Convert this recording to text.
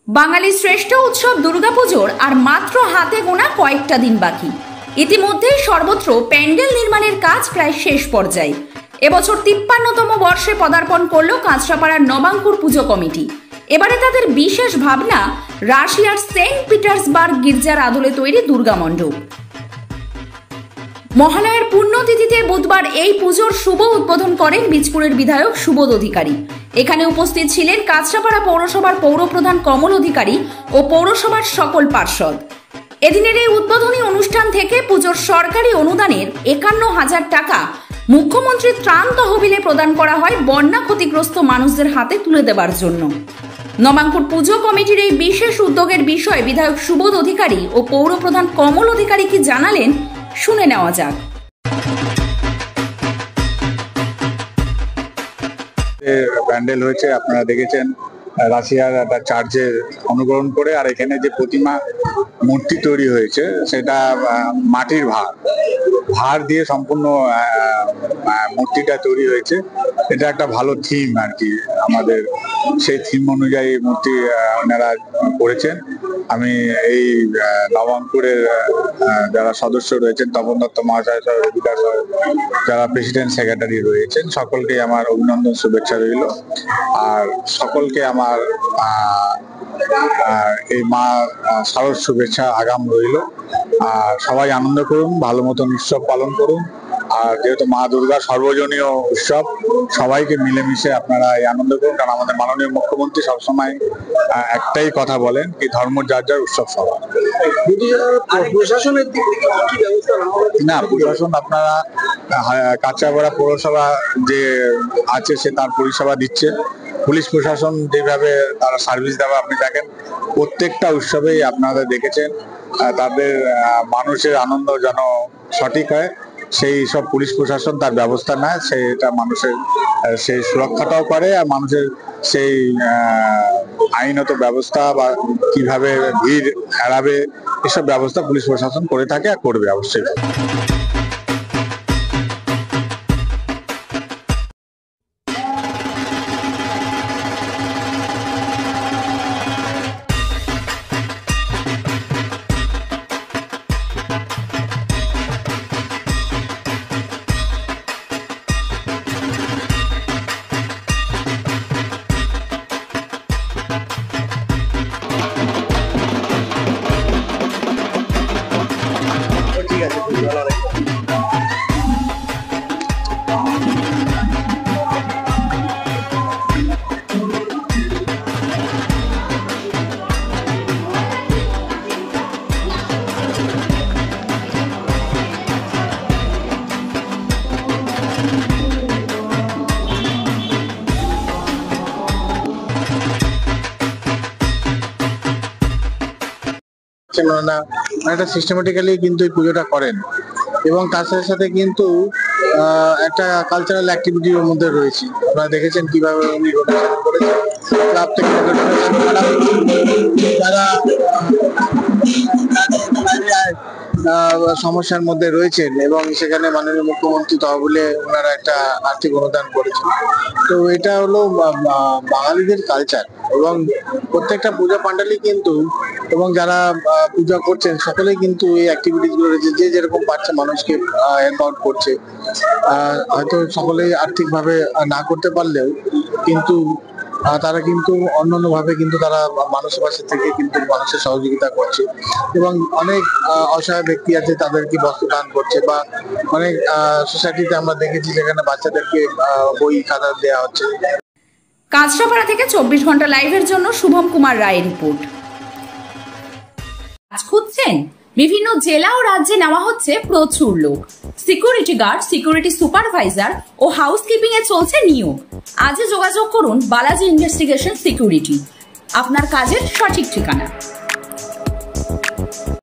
বাঙালির শ্রেষ্ঠ উৎসব দুর্গাপুজোর আর মাত্র হাতে গোনা কয়েকটা দিন বাকি। ইতিমধ্যেই সর্বত্র প্যান্ডেল নির্মাণের কাজ প্রায় শেষ পর্যায়ে। এবছর ৫৩তম বর্ষে পদার্পণ করল কাঁচরাপাড়ার নবাঙ্কুর পুজো কমিটি। এবারে তাদের বিশেষ ভাবনা রাশিয়ার সেন্ট পিটার্সবার্গ গির্জার আদলে তৈরি দুর্গা মণ্ডপ। মহালয়ার পুণ্যতিথিতে বুধবার এই পুজোর শুভ উদ্বোধন করেন বীজপুরের বিধায়ক সুবোধ অধিকারী। এখানে উপস্থিত ছিলেন কাঁচরাপাড়া পৌরসভার পৌরপ্রধান কমল অধিকারী ও পৌরসভার সকল পার্ষদ। এদিনের এই উদ্বোধনী অনুষ্ঠান থেকে পুজোর সরকারি অনুদানের ৫১,০০০ টাকা মুখ্যমন্ত্রীর ত্রাণ তহবিলে প্রদান করা হয় বন্যা ক্ষতিগ্রস্ত মানুষদের হাতে তুলে দেওয়ার জন্য। নবাঙ্কুর পুজো কমিটির এই বিশেষ উদ্যোগের বিষয়ে বিধায়ক সুবোধ অধিকারী ও পৌরপ্রধান কমল অধিকারী কি জানালেন শুনে নেওয়া যাক। প্যান্ডেল হয়েছে, আপনারা দেখেছেন রাশিয়ার একটা চার্চের অনুকরণ করে, আর এখানে যে প্রতিমা মূর্তি তৈরি হয়েছে সেটা মাটির ভার দিয়ে সম্পূর্ণ মূর্তিটা তৈরি হয়েছে। এটা একটা ভালো থিম আর কি, আমাদের সেই থিম অনুযায়ী মূর্তি ওনারা করেছেন। আমি এই নবাঙ্কুরের যারা সদস্য রয়েছেন, তপন দত্ত মহাশয়, বিকাশ, যারা প্রেসিডেন্ট সেক্রেটারি রয়েছেন, সকলকে আমার অভিনন্দন, শুভেচ্ছা রইল। আর সকলকে আমার এই মা শারদ শুভেচ্ছা আগাম রইল। আর সবাই আনন্দ করুন, ভালো মতন উৎসব পালন করুন। আর যেহেতু মা দুর্গা সর্বজনীয় উৎসব, সবাইকে মিলেমিশে আপনারা এই আনন্দ করুন। কারণ আমাদের মাননীয় মুখ্যমন্ত্রী সবসময় একটাই কথা বলেন কি ধর্ম যার যার, উৎসব সবার। প্রশাসনের দিক থেকে কি ব্যবস্থা না, প্রশাসন আপনারা কাঁচরাপাড়া পৌরসভা যে আছে সে তার পরিষেবা দিচ্ছে। পুলিশ প্রশাসন যেভাবে তারা সার্ভিস দেওয়া আপনি দেখেন, প্রত্যেকটা উৎসবেই আপনারা দেখেছেন তাদের মানুষের আনন্দ যেন সঠিক হয় সেই সব পুলিশ প্রশাসন তার ব্যবস্থা নেয়। সেটা মানুষের সেই সুরক্ষাটাও করে, আর মানুষের সেই আইনত ব্যবস্থা বা কিভাবে ভিড় এড়াবে এসব ব্যবস্থা পুলিশ প্রশাসন করে থাকে আর করবে অবশ্যই। একটা সিস্টেমেটিক্যালি কিন্তু এই পুজোটা করেন, এবং তার সাথে সাথে কিন্তু একটা কালচারাল অ্যাক্টিভিটির মধ্যে রয়েছে। আপনারা দেখেছেন কিভাবে উনি রোটেশন করেছেন, ক্লাব থেকে যারা সমস্যার মধ্যে রয়েছেন এবং সেখানে মাননীয় মুখ্যমন্ত্রী তহবিলে ওনারা একটা আর্থিক অনুদান করেছেন। তো এটা হলো বাঙালিদের কালচার, এবং প্রত্যেকটা পূজা পান্ডালই কিন্তু এবং যারা পূজা করছেন সকলেই কিন্তু এই অ্যাক্টিভিটিস গুলো রয়েছে, যে যেরকম পারছে মানুষকে হেল্প আউট করছে। হয়তো সকলেই আর্থিকভাবে না করতে পারলেও কিন্তু তারা কিন্তু অন্যান্য ভাবে কিন্তু তারা মানুষের পাশে থেকে কিন্তু মানুষের সহযোগিতা করছে, এবং অনেক অসহায় ব্যক্তি আছে তাদেরকে বস্ত্র দান করছে, বা অনেক সোসাইটিতে আমরা দেখেছি যেখানে বাচ্চাদেরকে বই খাতা দেওয়া হচ্ছে। কাঁচরাপাড়া থেকে ২৪ ঘন্টা লাইভের জন্য শুভম কুমার রায়ের রিপোর্ট। কাজ খুঁজছেন? বিভিন্ন জেলা ও রাজ্যে নেওয়া হচ্ছে প্রচুর লোক। সিকিউরিটি গার্ড, সিকিউরিটি সুপারভাইজার ও হাউসকিপিং এ চলছে নিয়োগ। আজই যোগাযোগ করুন বালাজি ইনভেস্টিগেশন সিকিউরিটি, আপনার কাজের সঠিক ঠিকানা।